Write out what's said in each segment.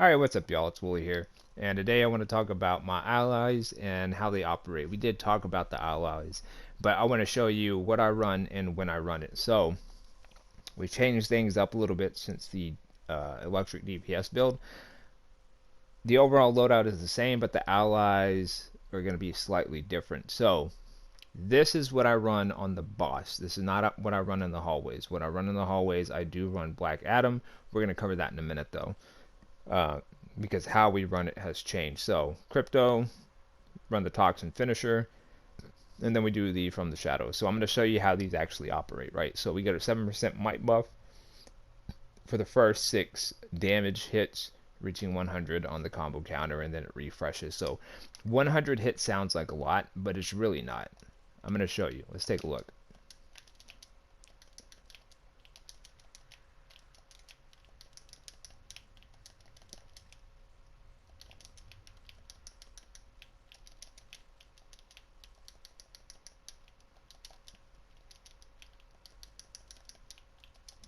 Alright, what's up y'all? It's Wooly here. And today I want to talk about my allies and how they operate. We did talk about the allies, but I want to show you what I run and when I run it. So, we changed things up a little bit since the electric DPS build. The overall loadout is the same, but the allies are going to be slightly different. So, this is what I run on the boss. This is not what I run in the hallways. What I run in the hallways, I do run Black Adam. We're going to cover that in a minute though. Because how we run it has changed. So crypto, run the toxin finisher, and then we do the from the shadows. So I'm going to show you how these actually operate, right? So we get a 7% might buff for the first 6 damage hits, reaching 100 on the combo counter, and then it refreshes. So 100 hits sounds like a lot, but it's really not. I'm going to show you. Let's take a look.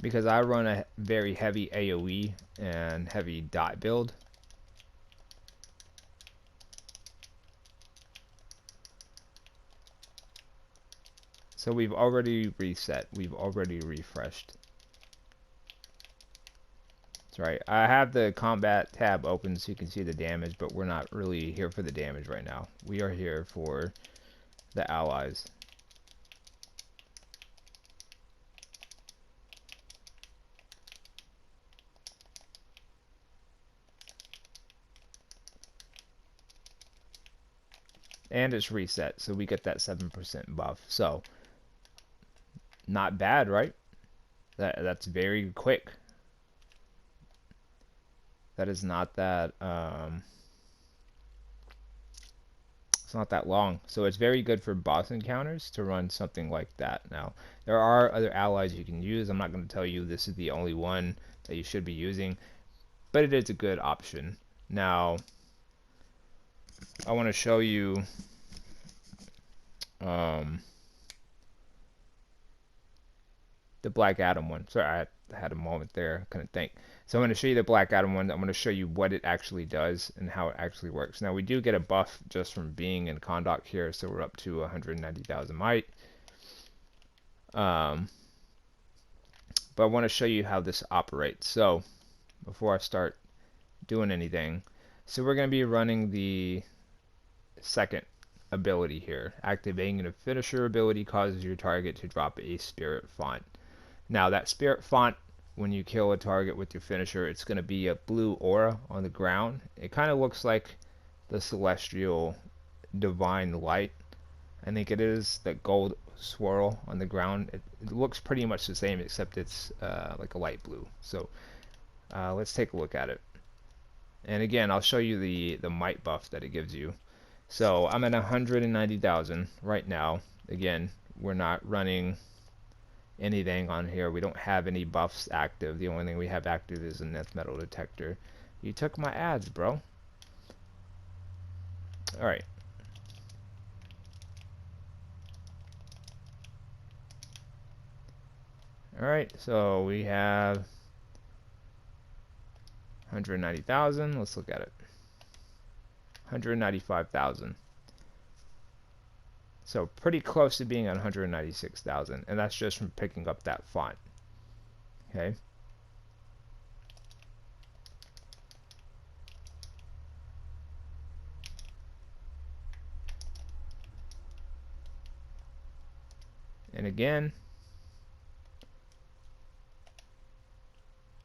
Because I run a very heavy AoE and heavy dot build. So we've already reset. We've already refreshed. That's right. I have the combat tab open so you can see the damage, but we're not really here for the damage right now. We are here for the allies. And it's reset, so we get that 7% buff. So, not bad, right? That's very quick. That is not that it's not that long. So it's very good for boss encounters to run something like that. Now, there are other allies you can use. I'm not going to tell you this is the only one that you should be using, but it is a good option. Now, I want to show you the Black Adam one. Sorry, I had a moment there. I couldn't think. So I'm going to show you the Black Adam one. I'm going to show you what it actually does and how it actually works. Now, we do get a buff just from being in Conduct here, so we're up to 190,000 might. But I want to show you how this operates. So before I start doing anything, so we're going to be running the second ability here. Activating a finisher ability causes your target to drop a spirit font. Now that spirit font, when you kill a target with your finisher, it's going to be a blue aura on the ground. It kind of looks like the celestial divine light. I think it is, that gold swirl on the ground. It looks pretty much the same, except it's like a light blue. So let's take a look at it. And again, I'll show you the might buff that it gives you. So I'm at 190,000 right now. Again, we're not running anything on here. We don't have any buffs active. The only thing we have active is a nth metal detector. You took my ads, bro. Alright. Alright, so we have 190,000. Let's look at it. 195,000. So pretty close to being at 196,000, and that's just from picking up that font. Okay. And again,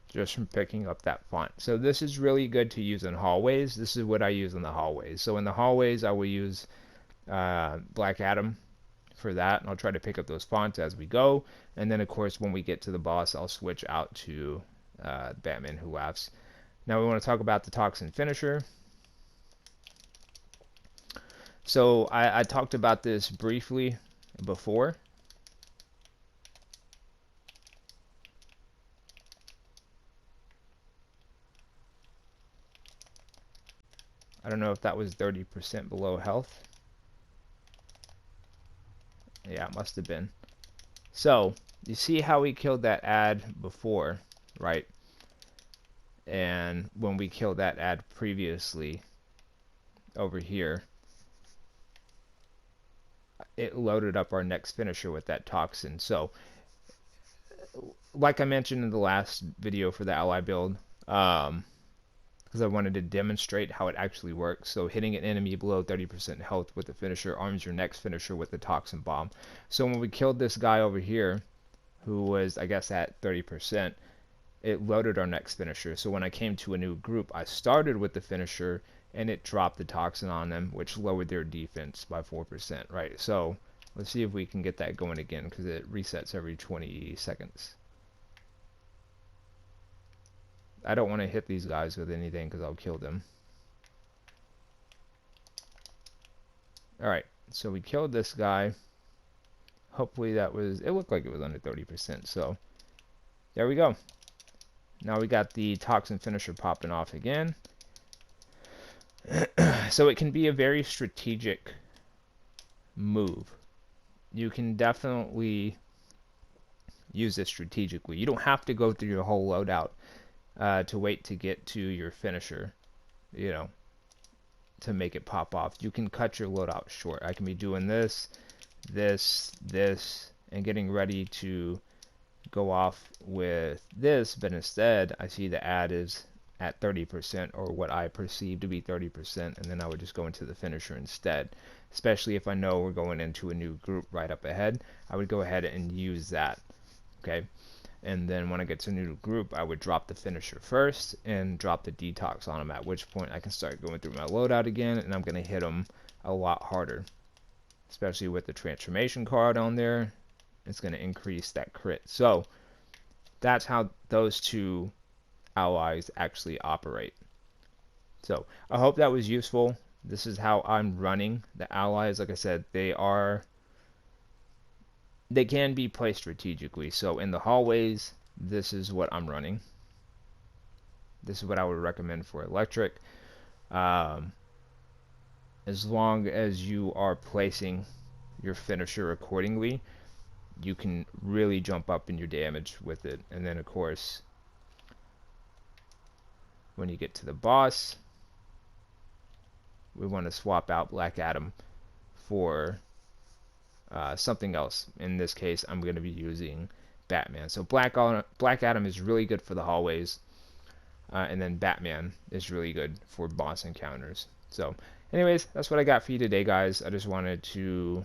just from picking up that font. So this is really good to use in hallways. This is what I use in the hallways. So in the hallways, I will use Black Adam for that, and I'll try to pick up those fonts as we go. And then of course when we get to the boss, I'll switch out to Batman Who Laughs. Now we want to talk about the toxin finisher. So I talked about this briefly before. I don't know if that was 30% below health. Yeah, it must have been. So, you see how we killed that ad before, right? And when we killed that ad previously over here, it loaded up our next finisher with that toxin. So like I mentioned in the last video for the ally build, because I wanted to demonstrate how it actually works. So hitting an enemy below 30% health with the finisher arms your next finisher with the toxin bomb. So when we killed this guy over here, who was, I guess, at 30%, it loaded our next finisher. So when I came to a new group, I started with the finisher, and it dropped the toxin on them, which lowered their defense by 4%, right? So let's see if we can get that going again, because it resets every 20 seconds. I don't want to hit these guys with anything because I'll kill them. Alright, so we killed this guy. Hopefully that was, it looked like it was under 30%, so there we go. Now we got the toxin finisher popping off again. So it can be a very strategic move. You can definitely use this strategically. You don't have to go through your whole loadout to wait to get to your finisher, you know, to make it pop off. You can cut your loadout short. I can be doing this, and getting ready to go off with this, but instead I see the ad is at 30%, or what I perceive to be 30%, and then I would just go into the finisher instead. Especially if I know we're going into a new group right up ahead, I would go ahead and use that. Okay, and then when I get to a new group, I would drop the finisher first and drop the detox on them, at which point I can start going through my loadout again, and I'm going to hit them a lot harder. Especially with the transformation card on there, it's going to increase that crit. So that's how those two allies actually operate. So I hope that was useful. This is how I'm running the allies. Like I said, they can be placed strategically. So in the hallways, this is what I'm running. This is what I would recommend for electric. As long as you are placing your finisher accordingly, you can really jump up in your damage with it. And then of course, when you get to the boss, we want to swap out Black Adam for something else. In this case, I'm going to be using Batman. So Black Adam is really good for the hallways, and then Batman is really good for boss encounters. So anyways, that's what I got for you today, guys. I just wanted to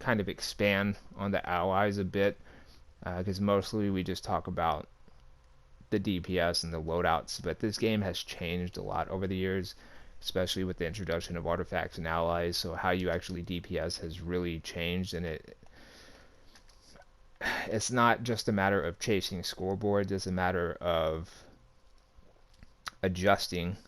kind of expand on the allies a bit, because mostly we just talk about the DPS and the loadouts, but this game has changed a lot over the years, especially with the introduction of artifacts and allies. So how you actually DPS has really changed, and it's not just a matter of chasing scoreboards, it's a matter of adjusting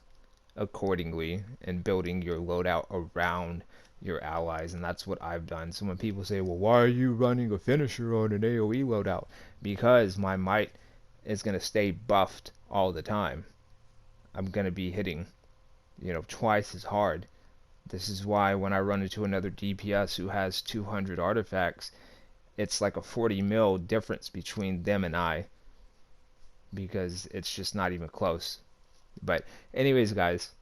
accordingly and building your loadout around your allies, and that's what I've done. So when people say, well, why are you running a finisher on an AoE loadout? Because my might is going to stay buffed all the time. I'm going to be hitting, you know, twice as hard. This is why when I run into another DPS who has 200 artifacts, it's like a 40 mil difference between them and I, because it's just not even close. But anyways, guys,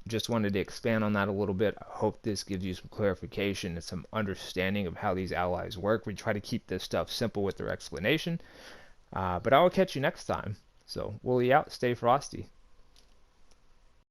just wanted to expand on that a little bit. I hope this gives you some clarification and some understanding of how these allies work. We try to keep this stuff simple with their explanation, but I will catch you next time. So Wooly out, stay frosty.